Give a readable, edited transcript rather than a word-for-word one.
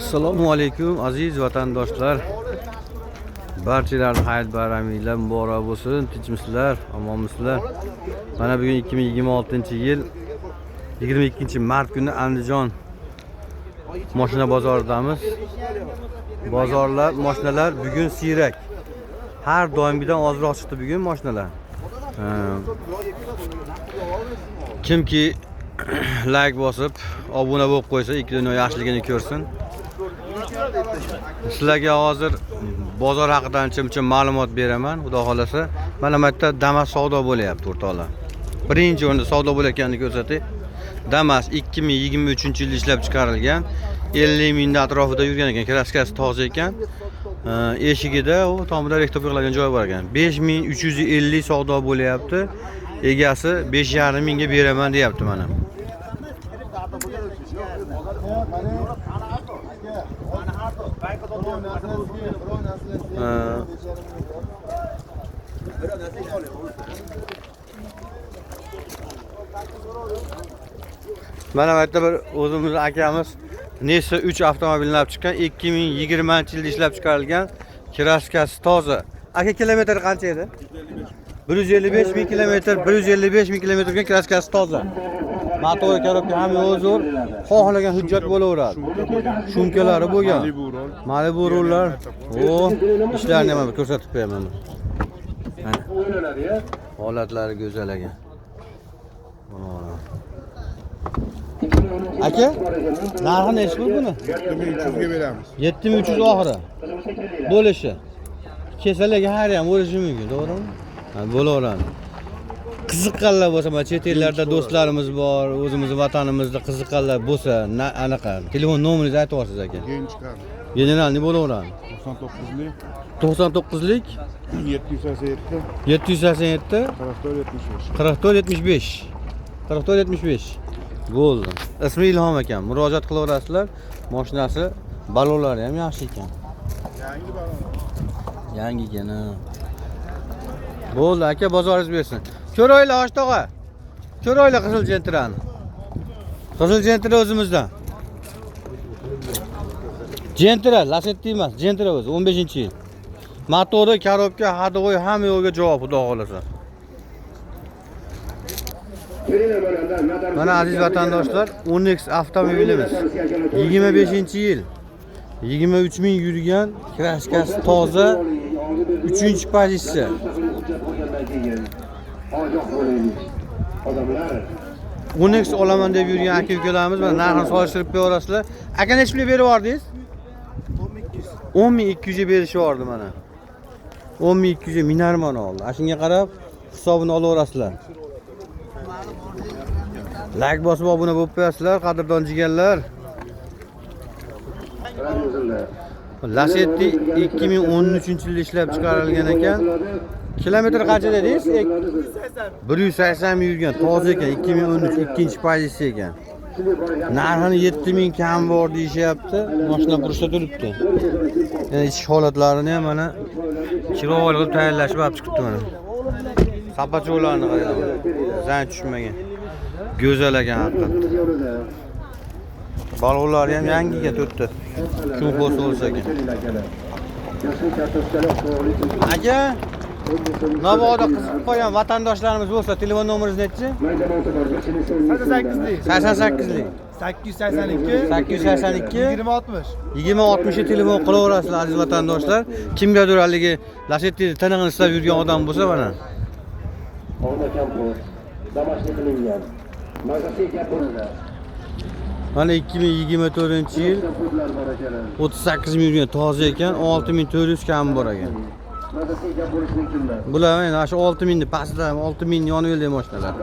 Assalomu alaykum aziz vatandoshlar. Barchalarning hayit bayraminglar muborak bo'lsin. Tinchmisizlar, omonmisizlar? Mana bugun 2026-yil 22-mart kuni Andijon mashina bozoridamiz. Bozorlar, mashinalar bugun siyrak. Har doimgidan ozroq chiqdi bugun mashinalar. Kimki like bosib, obuna bo'lib qo'ysa, ikki dunyo yaxshiligini ko'rsin. Sizlarga hozir bozor haqida ancha-muncha ma'lumot beraman. Xudo xolasa, mana bu yerda Damas savdo bo'lyapti o'rtoqlar. Birinchi o'rinda savdo bo'layotganini ko'rsatay. Damas 2023-yilda ishlab chiqarilgan, 50 ming atrofida yurgan ekan, kraskasi toza ekan. Eshigida u tomida rektor qo'yilgan joy bor ekan. 5350 savdo bo'lyapti. Egasi 5,5 mingga beraman deyapti mana. Mana bu yerda bir o'zimiz akamiz Nessa 3 avtomobilni olib chiqqan, 2020-yilda ishlab chiqarilgan, kraskasi toza. Aka kilometr qancha edi? 155 ming kilometr, 155 ming kilometrga kraskasi toza. Motor korobka ham zo'r, xohlagan hujjat bo'laveradi. Shumkalari bo'lgan. Malibu rollar. Ishlarni ham ko'rsatib qo'yaman. Mana. Holatlari go'zal ekan. Aka, narxi nechi bu buni? 7300 ga beramiz. 7300 oxiri. Bo'lishi. Kesalarga har ham bo'lishi mumkin, to'g'rimi? Ha, bo'laveradi. Qiziqqanlar bo'lsa, mana chet ellarda do'stlarimiz bor, o'zimizning vatanimizda qiziqqanlar bo'lsa, anaqa. Telefon nomeringizni aytib olsangiz aka. Keyin chiqadi. Generalni bo'laveradi. 99lik 99lik 787 787 44 75. 44 75. Bo'ldi. Ismi Ilhom ekan. Murojaat qilaverasizlar. Mashinasi, balonlari ham yaxshi ekan. Yangi balon. Yangi ekan. Bo'ldi aka, bozoringiz bersin. Ko'raylar Oshtog'a. Ko'raylar qizil jentrani. Qizil jentra o'zimizdan. Jentra, Lacetti emas, jentra o'zi 15-yil. Motori, korobka, hadovoy hamma yo'lga javob, xudo xolasa. Mana aziz vatandoshlar, Onyx avtomobilimiz 25-yil. 23 ming yurgan, kraskasi toza, 3-pozitsiya. Onyx olaman deb yurgan aka-ukalarimiz mana narxini solishtirib qo'yarasizlar. Aka necha pulga berib yordingiz? 10200 ga berishyapti mana. 10200 ga minarman oldi. Shunga qarab hisobini olaverasizlar. Like bosib obuna bo'lib qo'yasizlar, qadrdon jigarlar. Lacetti 2013-yilda ishlab chiqarilgan ekan. Kilometr qancha dedingiz? 180 ming yurgan, toza ekan, 2013 2-pozitsiya ekan. Narxini 7000 kam bor deyishyapti. Mashina qurishda turibdi. Yani ichki holatlarini ham mana kirovoy qilib tayyorlashib olib chiqibdi mana. Sapacho'larni qarayman. Zang tushmagan. Go'zal ekan haqiqatdan. Balonlari ham yangi ekan, to'rtta. Shuni qo'ysa bo'lsa ekan. Aka, Navoda qiziqib qolgan vatandoshlarimiz bo'lsa, telefon nomeringiz nechi? 88lik 88lik 882 882 2060 2060 telefon qilaverasizlar aziz vatandoshlar. Kimgadir haligi Lacetti tanig'ini istab yurgan odam bo'lsa mana. Mana 2024-yil 38 ming yurgan, toza ekan, 6400 kam bor ekan. Bular mana shu 6000 ni pastda 6000 yonib yurgan mashinalar.